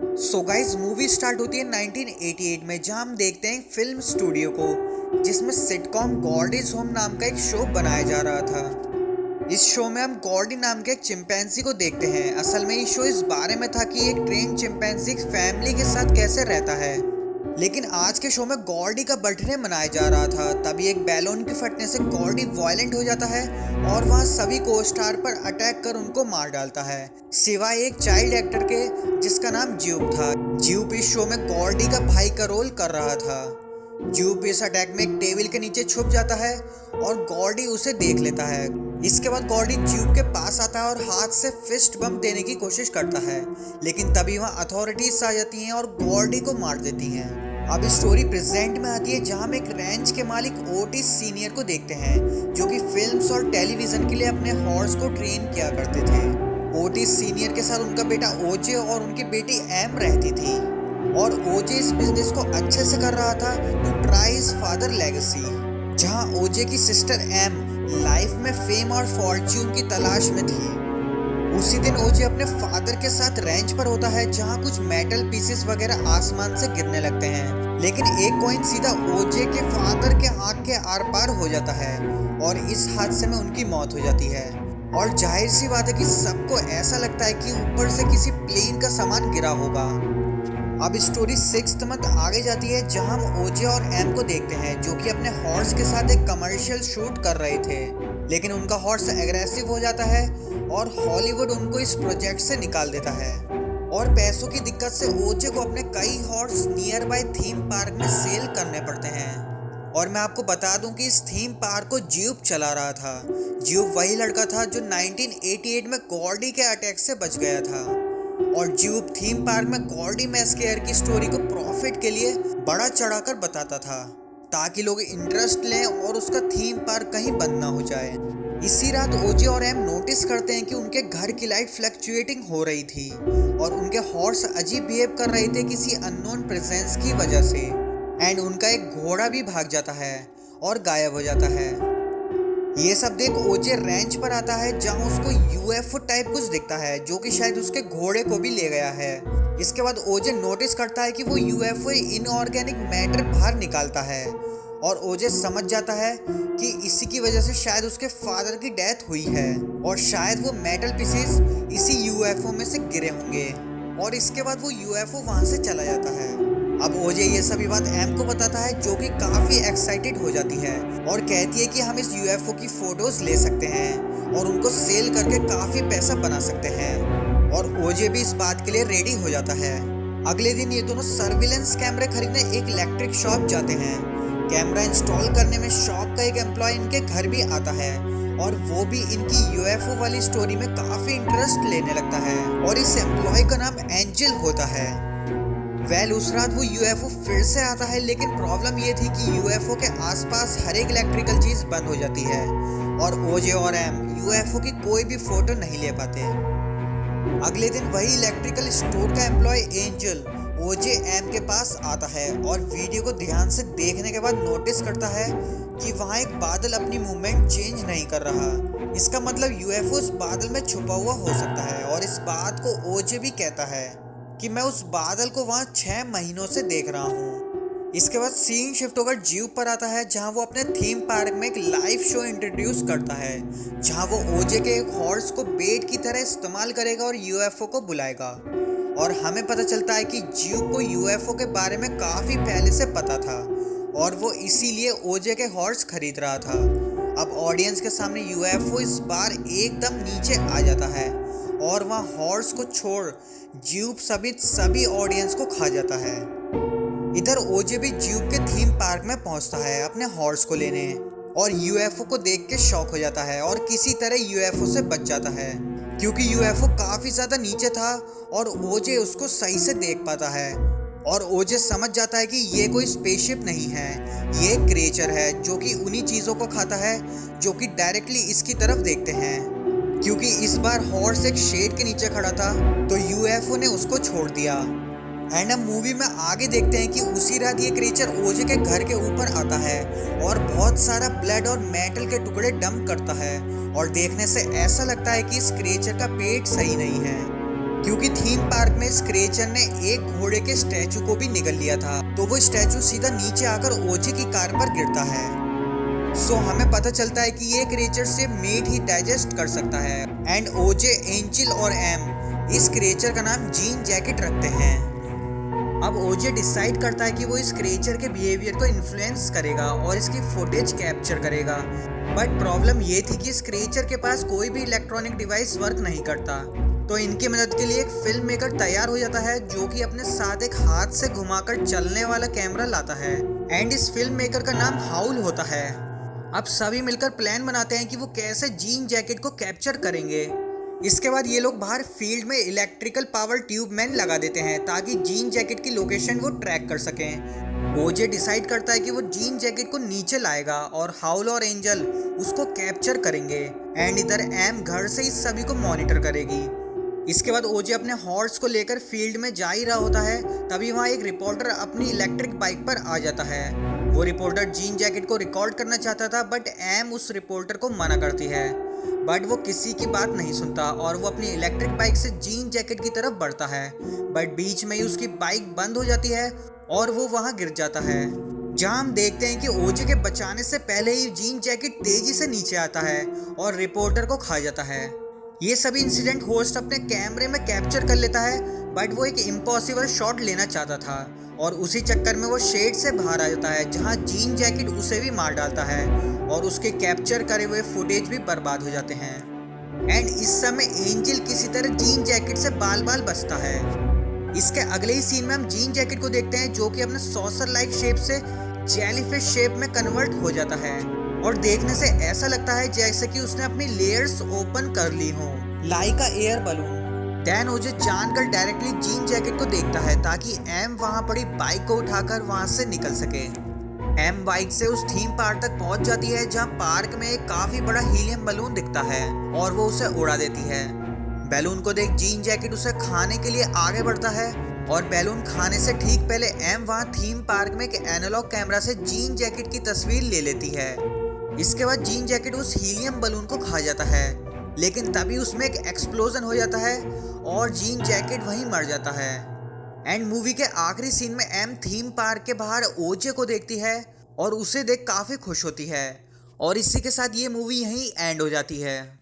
So guys, movie start होती है 1988 में, जहां हम देखते हैं फिल्म स्टूडियो को जिसमें सिटकॉम गॉर्डीज होम नाम का एक शो बनाया जा रहा था। इस शो में हम गॉर्डी नाम के एक चिंपैंजी को देखते हैं। असल में ये शो इस बारे में था कि एक ट्रेन चिंपैंजी फैमिली के साथ कैसे रहता है। लेकिन आज के शो में गॉर्डी का बर्थडे मनाया जा रहा था, तभी एक बैलून के फटने से गॉर्डी वायलेंट हो जाता है और वहाँ सभी को स्टार पर अटैक कर उनको मार डालता है, सिवाय एक चाइल्ड एक्टर के जिसका नाम ज्यूप था। ज्यूप इस शो में गॉर्डी का भाई का रोल कर रहा था। ज्यूप इस अटैक में एक टेबल के नीचे छुप जाता है और गॉर्डी उसे देख लेता है। इसके बाद गॉर्डी ज्यूप के पास आता है और हाथ से फिस्ट बम्प देने की कोशिश करता है, लेकिन तभी वहाँ अथॉरिटीज आ जाती हैं और गॉर्डी को मार देती हैं। अब स्टोरी प्रेजेंट में आती है, जहां हम एक रेंच के मालिक ओटिस सीनियर को देखते हैं, जो कि फिल्म्स और टेलीविजन के लिए अपने हॉर्स को ट्रेन किया करते थे। ओटिस सीनियर के साथ उनका बेटा ओजे और उनकी बेटी एम रहती थी, और ओजे इस बिजनेस को अच्छे से कर रहा था to try his father legacy. जहां ओजे की सिस्टर एम लाइफ में फेम और फॉर्च्यून की तलाश में थी। उसी दिन ओजे अपने फादर के साथ रेंच पर होता है, जहां कुछ मेटल पीसेस वगैरह आसमान से गिरने लगते हैं, लेकिन एक कॉइन सीधा ओजे के फादर के आंख के आर पार हो जाता है और इस हादसे में उनकी मौत हो जाती है। और जाहिर सी बात है कि सबको ऐसा लगता है कि ऊपर से किसी प्लेन का सामान गिरा होगा। अब स्टोरी 6th मंथ आगे जाती है, जहां हम ओजे और एम को देखते हैं, जो कि अपने हॉर्स के साथ एक कमर्शियल शूट कर रहे थे, लेकिन उनका हॉर्स एग्रेसिव हो जाता है और हॉलीवुड उनको इस प्रोजेक्ट से निकाल देता है। और पैसों की दिक्कत से ओजे को अपने कई horse near by theme park में सेल करने पड़ते हैं। और मैं आपको बता दूं कि इस थीम पार्क को ज्यूप चला रहा था। ज्यूप वही लड़का था जो 1988 में गॉर्डी के अटैक से बच गया था। और ज्यूप थीम पार्क में गॉर्डी मैस्केयर की स्टोरी को प्रॉफिट के लिए बड़ा चढ़ाकर बताता था, ताकि लोग इंटरेस्ट लें और उसका थीम पार्क कहीं बंद ना हो जाए। इसी रात ओजे और एम नोटिस करते हैं कि उनके घर की लाइट फ्लक्चुएटिंग हो रही थी और उनके हॉर्स अजीब बिहेव कर रहे थे किसी अननोन प्रेजेंस की वजह से। एंड उनका एक घोड़ा भी भाग जाता है और गायब हो जाता है। ये सब देख ओजे रेंच पर आता है, जहां उसको यूएफओ टाइप कुछ दिखता है, जो कि शायद उसके घोड़े को भी ले गया है। इसके बाद ओजे नोटिस करता है कि वो यूएफओ इनऑर्गेनिक मैटर बाहर निकालता है और ओजे समझ जाता है कि इसी की वजह से शायद उसके फादर की डेथ हुई है और शायद वो मेटल पीसेस इसी यूएफओ में से गिरे होंगे। और इसके बाद वो यूएफओ वहां से चला जाता है। अब ओजे ये सभी बात एम को बताता है, जो कि काफी एक्साइटेड हो जाती है और कहती है कि हम इस यूएफओ की फोटोज ले सकते हैं और उनको सेल करके काफी पैसा बना सकते हैं। और ओजे भी इस बात के लिए रेडी हो जाता है। अगले दिन ये दोनों सर्विलेंस कैमरे खरीदने एक इलेक्ट्रिक शॉप जाते हैं। कैमरा इंस्टॉल करने में शॉप का एक एम्प्लॉय इनके घर भी आता है और वो भी इनकी यूएफओ वाली स्टोरी में काफी इंटरेस्ट लेने लगता है और इस एम्प्लॉय का नाम एंजल होता है। उस रात वो यूएफओ फिर से आता है, लेकिन प्रॉब्लम ये थी कि यूएफओ के आसपास हर एक इलेक्ट्रिकल चीज बंद हो जाती है और ओजे और एम यूएफओ की कोई भी फोटो नहीं ले पाते। अगले दिन वही इलेक्ट्रिकल स्टोर का एम्प्लॉय एंजल ओजे एम के पास आता है और वीडियो को ध्यान से देखने के बाद नोटिस करता है कि वहाँ एक बादल अपनी मूवमेंट चेंज नहीं कर रहा। इसका मतलब यूएफओ उस बादल में छुपा हुआ हो सकता है और इस बात को ओजे भी कहता है कि मैं उस बादल को वहाँ 6 महीनों से देख रहा हूँ। इसके बाद सीन शिफ्ट होकर ज्यूप पर आता है, जहाँ वो अपने थीम पार्क में एक लाइव शो इंट्रोड्यूस करता है, जहाँ वो ओजे के एक हॉर्स को बेट की तरह इस्तेमाल करेगा और यूएफओ को बुलाएगा। और हमें पता चलता है कि ज्यूप को यूएफओ के बारे में काफी पहले से पता था और वो इसीलिए ओजे के हॉर्स खरीद रहा था। अब ऑडियंस के सामने यूएफओ इस बार एकदम नीचे आ जाता है और वहाँ हॉर्स को छोड़ ज्यूप सभी ऑडियंस को खा जाता है। इधर ओजे भी ज्यूप के थीम पार्क में पहुंचता है अपने हॉर्स को लेने और यूएफओ को देख के शॉक हो जाता है और किसी तरह यूएफओ से बच जाता है, क्योंकि यूएफओ काफी ज्यादा नीचे था और ओजे उसको सही से देख पाता है। और ओजे समझ जाता है कि ये कोई स्पेसशिप नहीं है, ये एक क्रिएचर है जो कि उन्हीं चीजों को खाता है जो कि डायरेक्टली इसकी तरफ देखते हैं। क्योंकि इस बार हॉर्स एक शेड के नीचे खड़ा था तो यूएफओ ने उसको छोड़ दिया। एंड हम मूवी में आगे देखते हैं कि उसी रात ये क्रिएचर ओजे के घर के ऊपर आता है और बहुत सारा ब्लड और मेटल के टुकड़े डंप करता है और देखने से ऐसा लगता है कि इस क्रिएचर का पेट सही नहीं है। क्योंकि थीम पार्क में स्क्रेचर ने एक घोड़े के स्टैचू को भी निगल लिया था, तो वो स्टैचू सीधा नीचे आकर ओजे की कार पर गिरता है। सो हमें पता चलता है कि ये क्रिएचर से मीट ही डाइजेस्ट कर सकता है। एंड ओजे, एंजिल और एम इस क्रिएचर का नाम जीन जैकेट रखते हैं। अब ओजे डिसाइड करता है कि वो इस क्रिएचर के बिहेवियर को इन्फ्लुएंस करेगा और इसकी फुटेज कैप्चर करेगा। बट प्रॉब्लम ये थी कि इस क्रिएचर के पास कोई भी इलेक्ट्रॉनिक डिवाइस वर्क नहीं करता। तो इनकी मदद के लिए एक फिल्म मेकर तैयार हो जाता है, जो कि अपने साथ एक हाथ से घुमाकर चलने वाला कैमरा लाता है। एंड इस फिल्म मेकर का नाम हाउल होता है। अब सभी मिलकर प्लान बनाते हैं कि वो कैसे जीन जैकेट को कैप्चर करेंगे। इसके बाद ये लोग बाहर फील्ड में इलेक्ट्रिकल पावर ट्यूब मैन लगा देते हैं, ताकि जीन जैकेट की लोकेशन वो ट्रैक कर सकें। ओजे डिसाइड करता है कि वो जीन जैकेट को नीचे लाएगा और हाउल और एंजल उसको कैप्चर करेंगे। एंड इधर एम घर से इस सभी को मॉनिटर करेगी। इसके बाद ओजे अपने हॉर्स को लेकर फील्ड में जा ही रहा होता है, तभी वहाँ एक रिपोर्टर अपनी इलेक्ट्रिक बाइक पर आ जाता है। वो रिपोर्टर जीन जैकेट को रिकॉर्ड करना चाहता था, बट एम उस रिपोर्टर को मना करती है। बट वो किसी की बात नहीं सुनता और वो अपनी इलेक्ट्रिक बाइक से जीन जैकेट की तरफ बढ़ता है। बट बीच में ही उसकी बाइक बंद हो जाती है और वो वहाँ गिर जाता है, जहाँ हम देखते हैं कि ओजे के बचाने से पहले ही जीन जैकेट तेजी से नीचे आता है और रिपोर्टर को खा जाता है। ये सभी इंसिडेंट होस्ट अपने कैमरे में कैप्चर कर लेता है, बट वो एक इम्पॉसिबल शॉट लेना चाहता था और उसी चक्कर में वो शेड से बाहर आ जाता है, जहाँ जीन जैकेट उसे भी मार डालता है और उसके कैप्चर करे हुए फुटेज भी बर्बाद हो जाते हैं। एंड इस समय एंजल किसी तरह जीन जैकेट से बाल बाल बचता है। इसके अगले ही सीन में हम जीन जैकेट को देखते हैं, जो कि अपने सॉसर लाइक शेप से जेलीफिश शेप में कन्वर्ट हो जाता है और देखने से ऐसा लगता है जैसे कि उसने अपनी लेयर्स ओपन कर ली हो, लाइक अ एयर बलून। डैन ओजे जानकर डायरेक्टली जीन जैकेट को देखता है, ताकि एम वहां पड़ी बाइक को उठाकर वहां से निकल सके। एम बाइक से उस थीम पार्क तक पहुंच जाती है, जहां पार्क में एक काफी बड़ा हीलियम बलून दिखता है और वो उसे उड़ा देती है। बैलून को देख जीन जैकेट उसे खाने के लिए आगे बढ़ता है और बैलून खाने से ठीक पहले एम वहां थीम पार्क में एक एनालॉग कैमरा से जीन जैकेट की तस्वीर ले लेती है। इसके बाद जीन जैकेट उस हीलियम बलून को खा जाता है, लेकिन तभी उसमें एक एक्सप्लोजन हो जाता है और जीन जैकेट वहीं मर जाता है। एंड मूवी के आखिरी सीन में एम थीम पार्क के बाहर ओजे को देखती है और उसे देख काफी खुश होती है और इसी के साथ ये मूवी यहीं एंड हो जाती है।